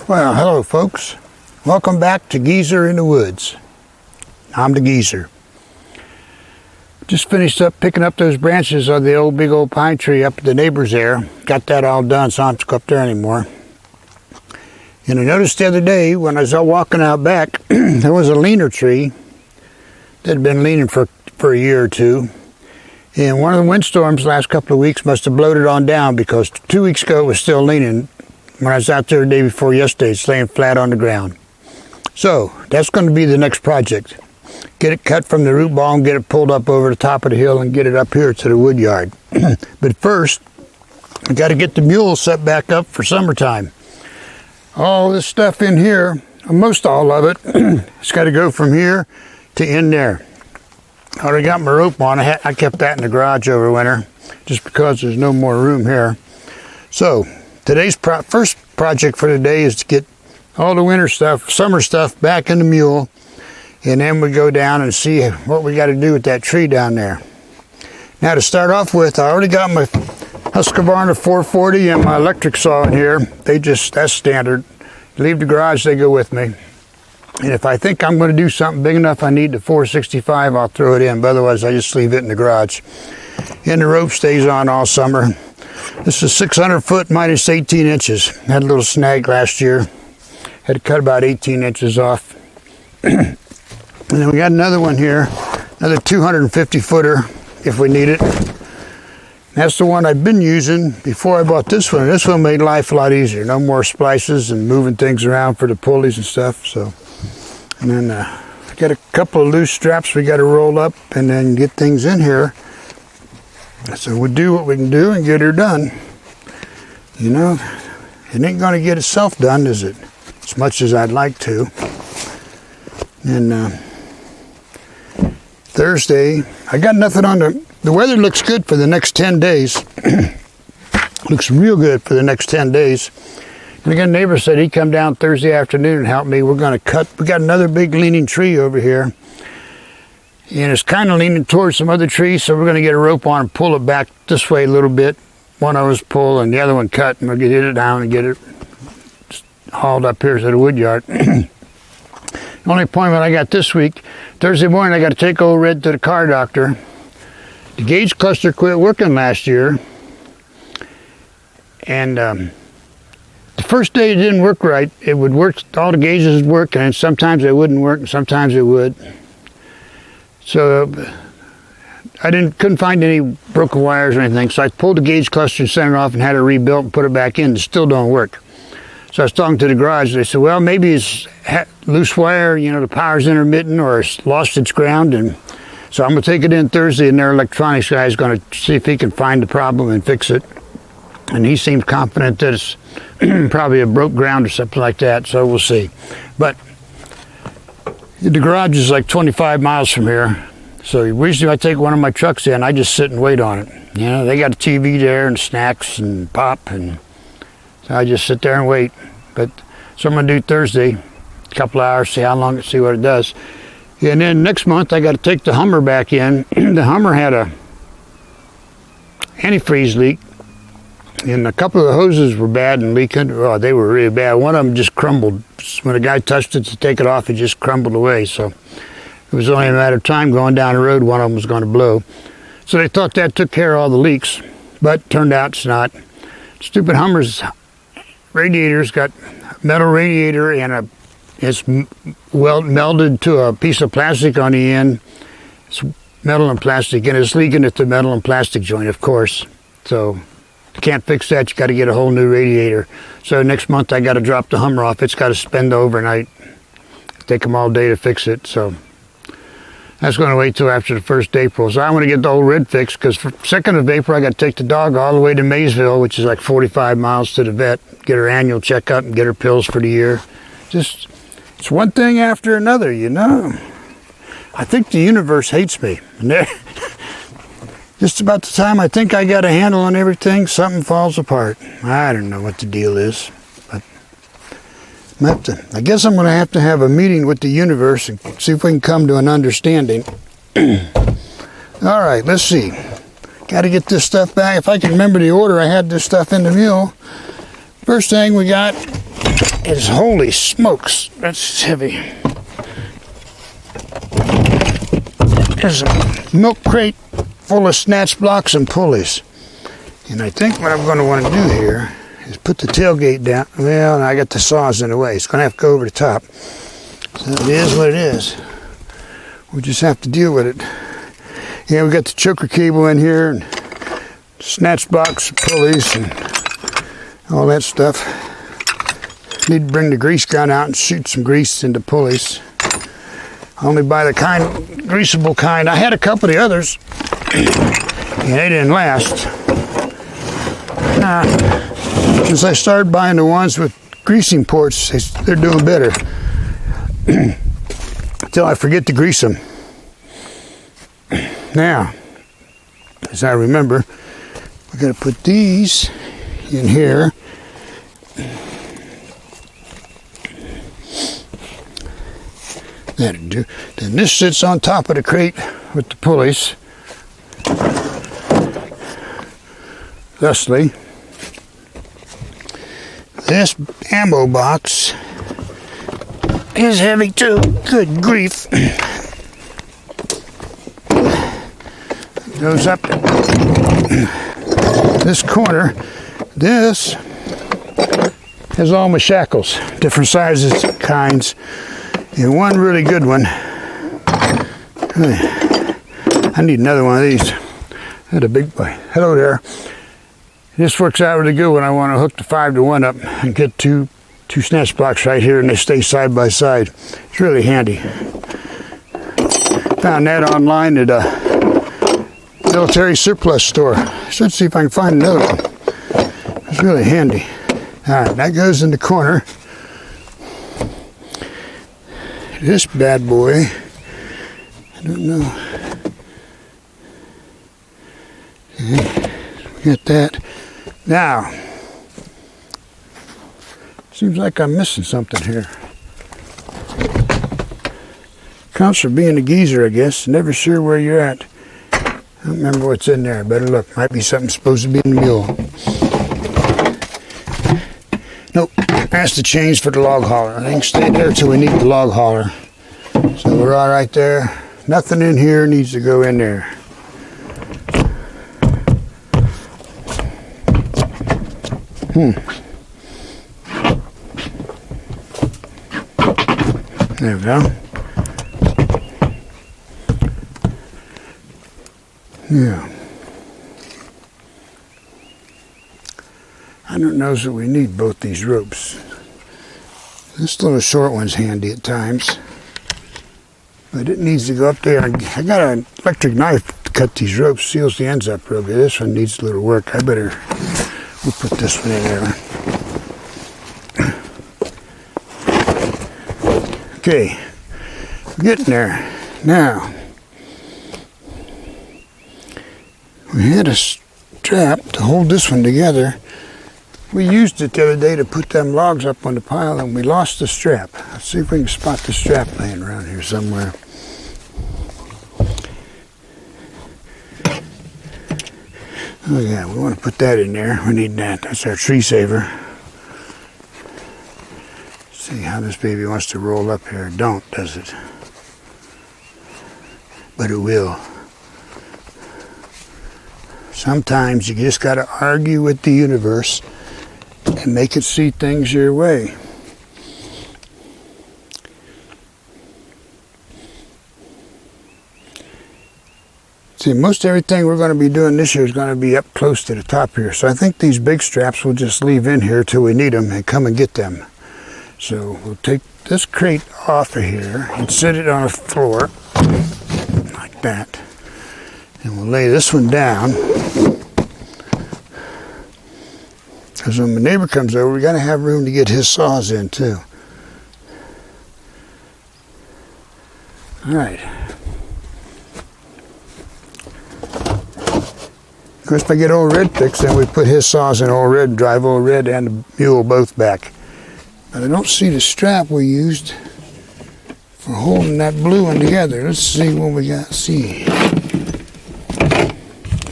Well, hello folks. Welcome back to Geezer in the Woods. I'm the Geezer. Just finished up picking up those branches of the big old pine tree up at the neighbor's there. Got that all done, so I don't have to go up there anymore. And I noticed the other day when I was out walking out back, there was a leaner tree that had been leaning for a year or two. And one of the windstorms the last couple of weeks must have blowed it on down, because 2 weeks ago it was still leaning. When I was out there the day before yesterday, it's laying flat on the ground. So that's going to be the next project. Get it cut from the root ball and get it pulled up over the top of the hill and get it up here to the wood yard. But first, I got to get the mule set back up for summertime. All this stuff in here, most all of it, it's got to go from here to in there. I already got my rope on. I kept that in the garage over winter just because there's no more room here. So today's first project for today is to get all the winter stuff, summer stuff back in the mule, and then we go down and see what we got to do with that tree down there. Now to start off with, I already got my Husqvarna 440 and my electric saw in here. That's standard. Leave the garage, they go with me. And if I think I'm going to do something big enough I need the 465, I'll throw it in, but otherwise I just leave it in the garage. And the rope stays on all summer. This is 600 foot minus 18 inches. Had a little snag last year. Had to cut about 18 inches off. And then we got another one here, another 250 footer if we need it. That's the one I've been using before I bought this one. This one made life a lot easier. No more splices and moving things around for the pulleys and stuff. So, and then I got a couple of loose straps we got to roll up and then get things in here. So we'll do what we can do and get her done. You know, it ain't going to get itself done, is it? As much as I'd like to. And Thursday, I got nothing on the weather looks good for the next 10 days. Looks real good for the next 10 days. And I got a neighbor said he'd come down Thursday afternoon and help me. We're going to cut, we got another big leaning tree over here. And it's kind of leaning towards some other trees, so we're going to get a rope on and pull it back this way a little bit. One of us pull and the other one cut, and we'll get it down and get it hauled up here to the wood yard. The only appointment I got this week, Thursday morning, I got to take old Red to the car doctor. The gauge cluster quit working last year, and the first day it didn't work right. It would work, all the gauges would work, and sometimes they wouldn't work, and sometimes it would. So I couldn't find any broken wires or anything, so I pulled the gauge cluster and sent it off and had it rebuilt and put it back in. It still don't work. So I was talking to the garage. They said, well, maybe it's loose wire, you know, the power's intermittent, or it's lost its ground. And so I'm going to take it in Thursday, and their electronics guy is going to see if he can find the problem and fix it. And he seems confident that it's probably a broke ground or something like that, so we'll see. But the garage is like 25 miles from here. So usually I take one of my trucks in, I just sit and wait on it. You know, they got a TV there and snacks and pop, and so I just sit there and wait. But so I'm going to do Thursday, a couple of hours, see how long, see what it does. And then next month I got to take the Hummer back in. The Hummer had a antifreeze leak, and a couple of the hoses were bad and leaking. Oh, they were really bad. One of them just crumbled. When the guy touched it to take it off, it just crumbled away. So it was only a matter of time going down the road, one of them was going to blow. So they thought that took care of all the leaks, but turned out it's not. Stupid Hummer's radiator's got a metal radiator, and it's melded to a piece of plastic on the end. It's metal and plastic, and it's leaking at the metal and plastic joint, of course. So you can't fix that. You got to get a whole new radiator. So next month I got to drop the Hummer off. It's got to spend the overnight. Take them all day to fix it. So that's going to wait till after the 1st of April. So I want to get the old Red fixed, because for 2nd of April I got to take the dog all the way to Maysville, which is like 45 miles, to the vet, get her annual checkup and get her pills for the year. Just, it's one thing after another, you know. I think the universe hates me. Just about the time I think I got a handle on everything, something falls apart. I don't know what the deal is, but I guess I'm going to have a meeting with the universe and see if we can come to an understanding. All right, let's see. Got to get this stuff back. If I can remember the order I had this stuff in the mule. First thing we got is, holy smokes, that's heavy. There's a milk crate full of snatch blocks and pulleys. And I think what I'm going to want to do here is put the tailgate down. Well, I got the saws in the way. It's going to have to go over the top. So it is what it is. We just have to deal with it. Yeah, we got the choker cable in here, and snatch blocks, pulleys, and all that stuff. Need to bring the grease gun out and shoot some grease into pulleys. Only buy the greasable kind. I had a couple of the others, and they didn't last. Since I started buying the ones with greasing ports, they're doing better. Until I forget to grease them. Now, as I remember, we're going to put these in here. That'll do. Then this sits on top of the crate with the pulleys. Thusly, this ammo box is heavy too. Good grief. Goes up this corner. This has all my shackles, different sizes, kinds, and one really good one. I need another one of these. That's a big boy. Hello there. This works out really good when I want to hook the 5-to-1 up and get two snatch blocks right here, and they stay side by side. It's really handy. Found that online at a military surplus store. Let's see if I can find another one. It's really handy. Alright, that goes in the corner. This bad boy, I don't know. Get that. Now, seems like I'm missing something here. Counts for being a geezer, I guess. Never sure where you're at. I don't remember what's in there. Better look. Might be something supposed to be in the mule. Nope. That's the chains for the log hauler. I think stay there till we need the log hauler. So we're all right there. Nothing in here needs to go in there. There we go. Yeah. I don't know that we need both these ropes. This little short one's handy at times. But it needs to go up there. I got an electric knife to cut these ropes, seals the ends up real good. This one needs a little work. We'll put this one in there. Okay, we're getting there. Now, we had a strap to hold this one together. We used it the other day to put them logs up on the pile, and we lost the strap. Let's see if we can spot the strap laying around here somewhere. Oh yeah, we want to put that in there. We need that. That's our tree saver. See how this baby wants to roll up here. Don't, does it? But it will. Sometimes you just got to argue with the universe and make it see things your way. See, most everything we're going to be doing this year is going to be up close to the top here. So I think these big straps we'll just leave in here till we need them and come and get them. So we'll take this crate off of here and set it on the floor like that. And we'll lay this one down. Because when my neighbor comes over, we got to have room to get his saws in too. All right. Of course, if I get Old Red fixed, then we put his saws in Old Red, drive Old Red and the mule both back. But I don't see the strap we used for holding that blue one together. Let's see what we got. See.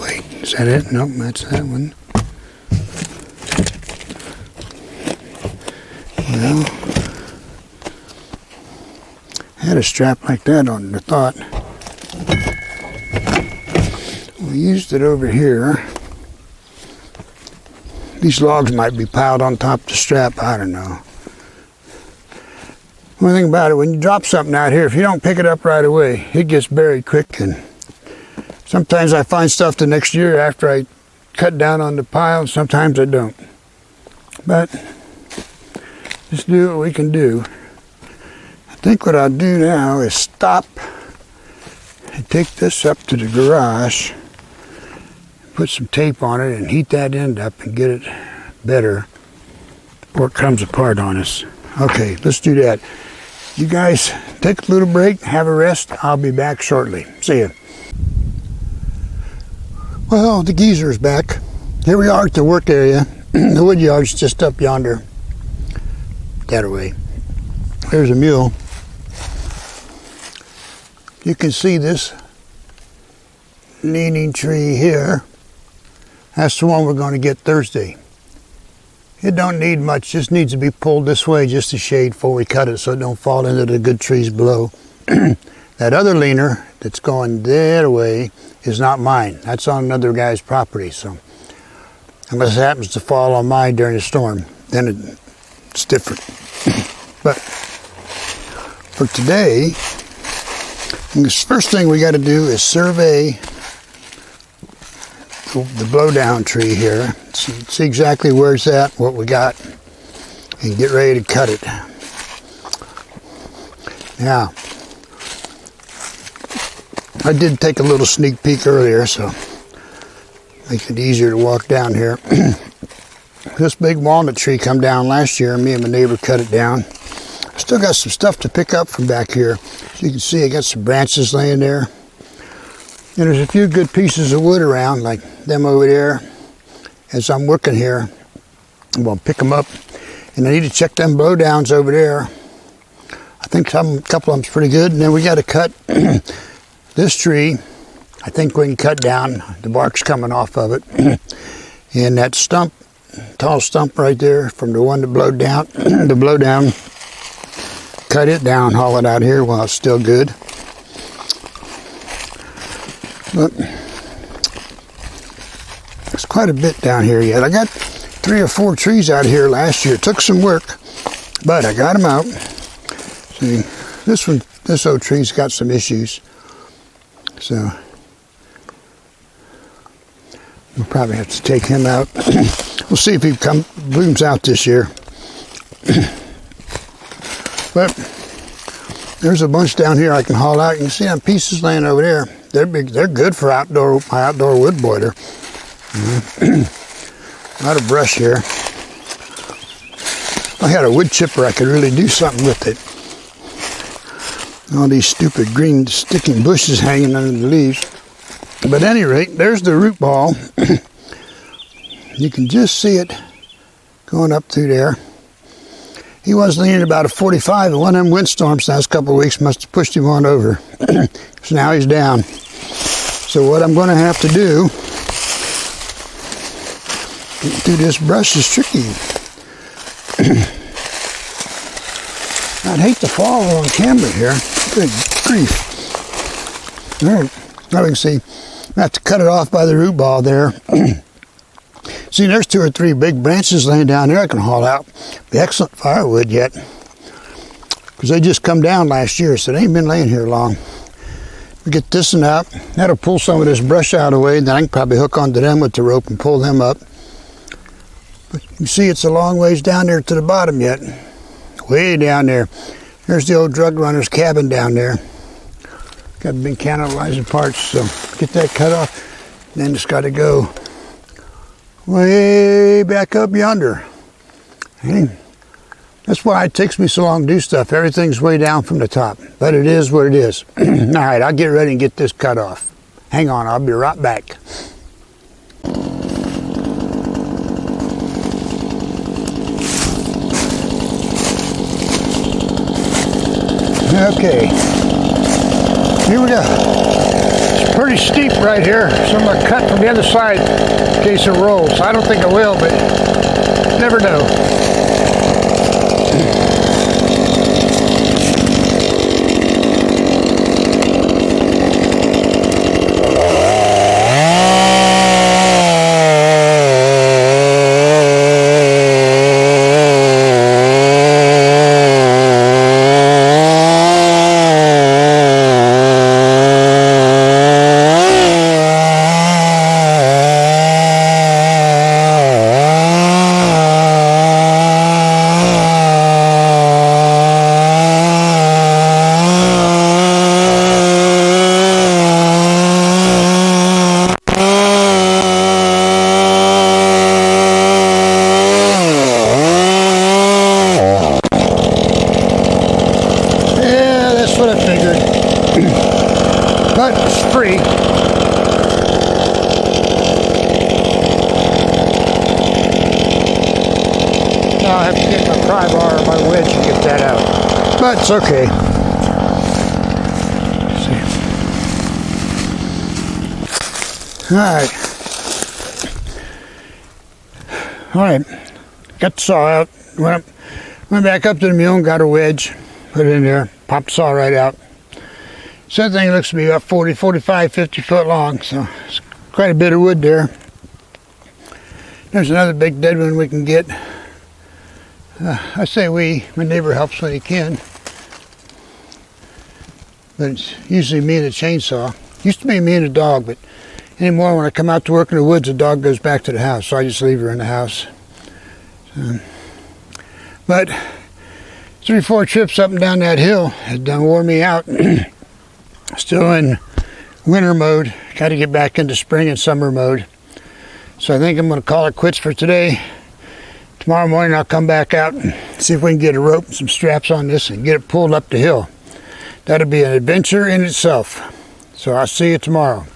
Wait, is that it? Nope, that's that one. Well, I had a strap like that on the thought. We used it over here. These logs might be piled on top of the strap, I don't know. One thing about it, when you drop something out here, if you don't pick it up right away, it gets buried quick. And sometimes I find stuff the next year after I cut down on the pile, and sometimes I don't. But just do what we can do. I think what I'll do now is stop and take this up to the garage, put some tape on it and heat that end up and get it better before it comes apart on us. Okay, let's do that. You guys take a little break, have a rest. I'll be back shortly. See ya. Well, the geezer's back. Here we are at the work area. The wood yard's just up yonder. That away. There's a mule. You can see this leaning tree here. That's the one we're going to get Thursday. It don't need much, just needs to be pulled this way just to shade before we cut it so it don't fall into the good trees below. That other leaner that's going that way is not mine. That's on another guy's property, so unless it happens to fall on mine during a storm, then it's different. But for today, the first thing we got to do is survey the blowdown tree here, see exactly where it's at, what we got, and get ready to cut it. Now, I did take a little sneak peek earlier, so makes it easier to walk down here. This big walnut tree come down last year, and me and my neighbor cut it down. I still got some stuff to pick up from back here. So you can see I got some branches laying there. And there's a few good pieces of wood around, like them over there. As I'm working here, I'm going to pick them up. And I need to check them blowdowns over there. I think a couple of them's pretty good. And then we got to cut this tree. I think we can cut down. The bark's coming off of it. And that stump, tall stump right there from the one that blowed down, the blowdown, cut it down, haul it out here while it's still good. But there's quite a bit down here yet. I got 3 or 4 trees out here last year. It took some work, but I got them out. See, this old tree's got some issues. So we'll probably have to take him out. We'll see if he blooms out this year. But there's a bunch down here I can haul out. You can see them pieces laying over there. They're big. They're good for my outdoor wood boiler. A lot of brush here. If I had a wood chipper, I could really do something with it. All these stupid green sticking bushes hanging under the leaves. But at any rate, there's the root ball. You can just see it going up through there. He was leaning about a 45, and one of them windstorms the last couple of weeks must have pushed him on over. So now he's down. So what I'm going to have to do, getting through this brush is tricky. I'd hate to fall on camera here. Good grief. All right, now we can see, I have to cut it off by the root ball there. See, there's 2 or 3 big branches laying down there I can haul out. Be excellent firewood yet. Because they just come down last year, so they ain't been laying here long. We get this one out. That'll pull some of this brush out of the way, then I can probably hook onto them with the rope and pull them up. But you see it's a long ways down there to the bottom yet. Way down there. There's the old drug runner's cabin down there. Got been cannibalizing parts, so get that cut off. Then it's got to go way back up yonder. Hey, that's why it takes me so long to do stuff. Everything's way down from the top, but it is what it is. All right, I'll get ready and get this cut off. Hang on, I'll be right back. Okay, here we go. It's pretty steep right here, so I'm going to cut from the other side in case it rolls. I don't think it will, but never know. but it's free. Now I have to get my pry bar or my wedge to get that out, but it's okay. All right, got the saw out, went back up to the mule and got a wedge, put it in there, popped the saw right out. So that thing looks to be about 40, 45, 50 foot long, so it's quite a bit of wood there. There's another big dead one we can get. I say my neighbor helps when he can, but it's usually me and the chainsaw. Used to be me and the dog, but anymore when I come out to work in the woods, the dog goes back to the house, so I just leave her in the house. But 3-4 trips up and down that hill had done wore me out. Still in winter mode. Got to get back into spring and summer mode. So I think I'm going to call it quits for today. Tomorrow morning I'll come back out and see if we can get a rope and some straps on this and get it pulled up the hill. That'll be an adventure in itself. So I'll see you tomorrow.